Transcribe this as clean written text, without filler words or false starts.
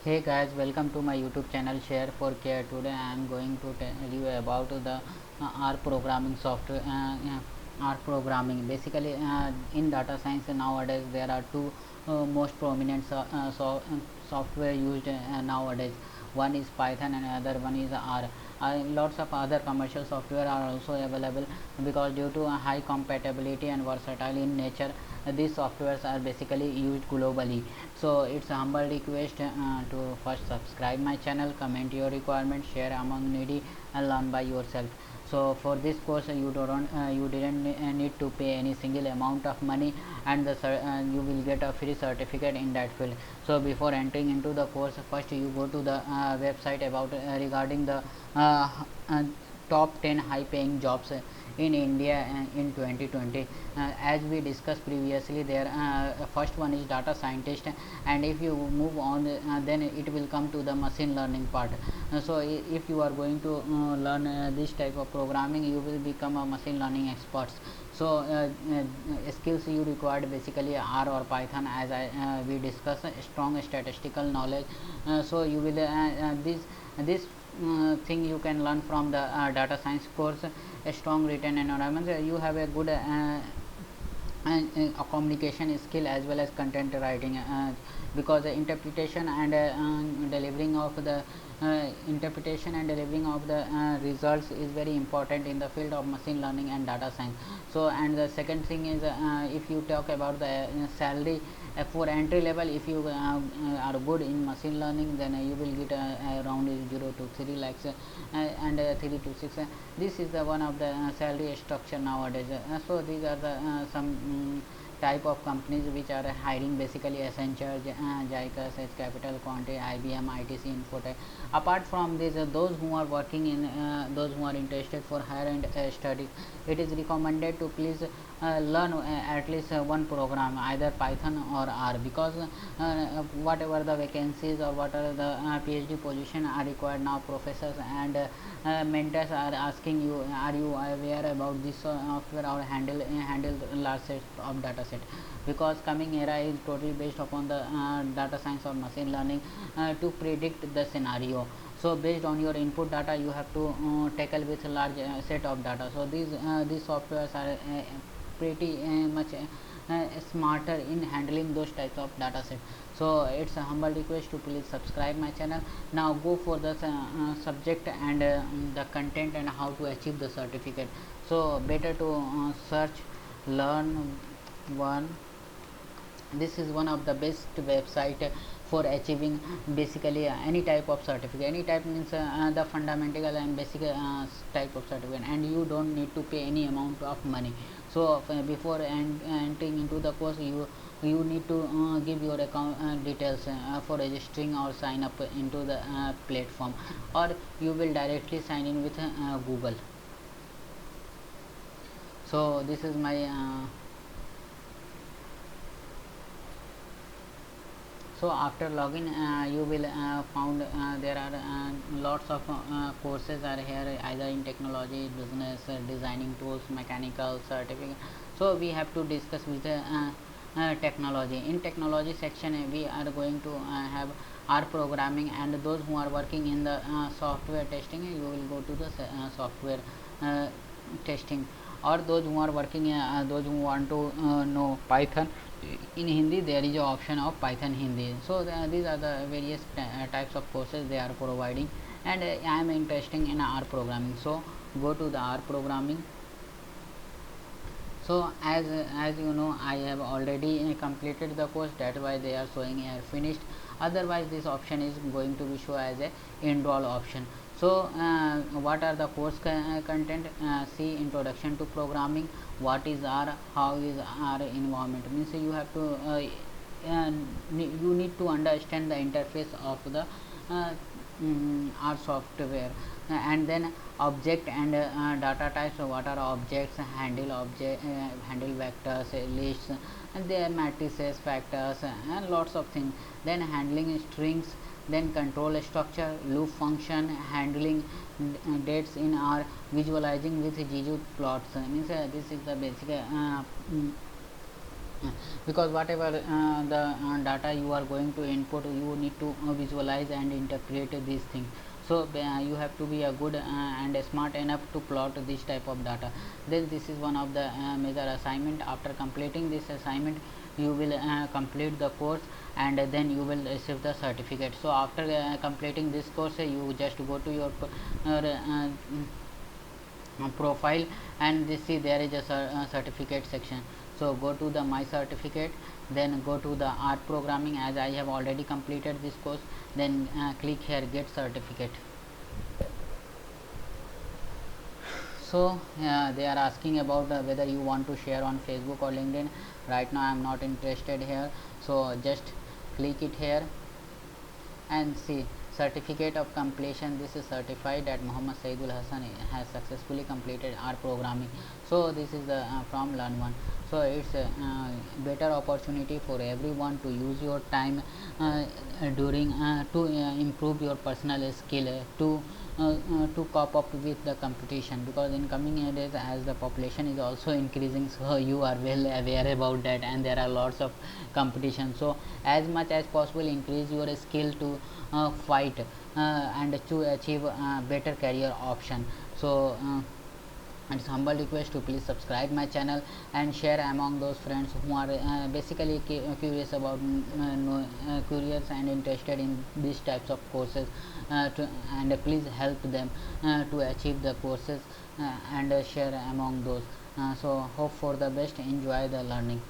Hey guys, welcome to my YouTube channel Share for Care. Today I am going to tell you about the R programming software. R programming. Basically, in data science nowadays there are two most prominent software used nowadays. One is Python and another one is R. Lots of other commercial software are also available because due to high compatibility and versatile in nature, these softwares are basically used globally. So it's a humble request to first subscribe my channel, comment your requirement, share among needy, and learn by yourself. So for this course you didn't need to pay any single amount of money, and you will get a free certificate in that field. So before entering into the course, first you go to the website about regarding the uh, uh, top 10 high paying jobs in India in 2020. As we discussed previously, there first one is data scientist, and if you move on, then it will come to the machine learning part. So if you are going to learn this type of programming, you will become a machine learning expert. So skills you required basically R or Python, as we discussed, strong statistical knowledge. So you will this thing you can learn from the data science course. A strong written environment, you have a good a communication skill as well as content writing, because the interpretation and delivering of the results is very important in the field of machine learning and data science. So and the second thing is, if you talk about the salary, for entry level, if you are good in machine learning, then you will get around 0 to 3 lakhs, and 3 to 6. This is the one of the salary structure nowadays. So these are the some type of companies which are hiring, basically Accenture, JICA, Edge Capital, Quante, IBM, ITC, Infotech. Apart from this, those who are working in those who are interested for higher end studies, it is recommended to please learn at least one program, either Python or R, because whatever the vacancies or whatever the PhD position are required now, professors and mentors are asking you, are you aware about this software or handle large sets of data set, because coming era is totally based upon the data science or machine learning to predict the scenario. So based on your input data, you have to tackle with a large set of data. So these softwares are pretty much smarter in handling those types of data set. So it's a humble request to please subscribe my channel. Now go for the subject and the content and how to achieve the certificate. So better to search learn one. This is one of the best website for achieving basically any type of certificate. Any type means the fundamental and basic type of certificate, and you don't need to pay any amount of money. So before entering into the course, you need to give your account details for registering or sign up into the platform, or you will directly sign in with Google. So this is my so after login, you will found there are lots of courses are here, either in technology, business, designing tools, mechanical, certificate. So we have to discuss with the technology. In technology section, we are going to have R programming, and those who are working in the software testing, you will go to the software uh, testing, or those who are working those who want to know Python in Hindi, there is a option of Python Hindi. So these are the various types of courses they are providing, and I am interested in R programming. So go to the R programming. So as you know, I have already completed the course, that's why they are showing here finished. Otherwise this option is going to be show as a enroll option. So what are the course content? See, introduction to programming, what is R, how is R environment, means you have to you need to understand the interface of the uh, R software, and then object and data types. So what are objects? Handle vectors, lists, and their matrices, factors, and lots of things. Then handling strings, then control structure, loop function, handling dates in R, visualizing with ggplot. Means this is the basic because whatever the data you are going to input, you need to visualize and interpret these things. So you have to be a good and smart enough to plot this type of data. Then this is one of the major assignment. After completing this assignment, you will complete the course, and then you will receive the certificate. So after completing this course, you just go to your profile, and this see there is a certificate section. So go to the my certificate, then go to the art programming, as I have already completed this course. Then click here get certificate. So they are asking about whether you want to share on Facebook or LinkedIn. Right now I am not interested here, so just click it here and see certificate of completion. This is certified that Muhammad Saidul Hassan has successfully completed art programming. So this is the from Learn One. So it's a better opportunity for everyone to use your time during to improve your personal skill, to cope up with the competition, because in coming days as the population is also increasing, so you are well aware about that, and there are lots of competition. So as much as possible increase your skill to fight and to achieve better career option. So it's humble request to please subscribe my channel and share among those friends who are basically curious about curious and interested in these types of courses, and please help them to achieve the courses, and share among those. So hope for the best, enjoy the learning.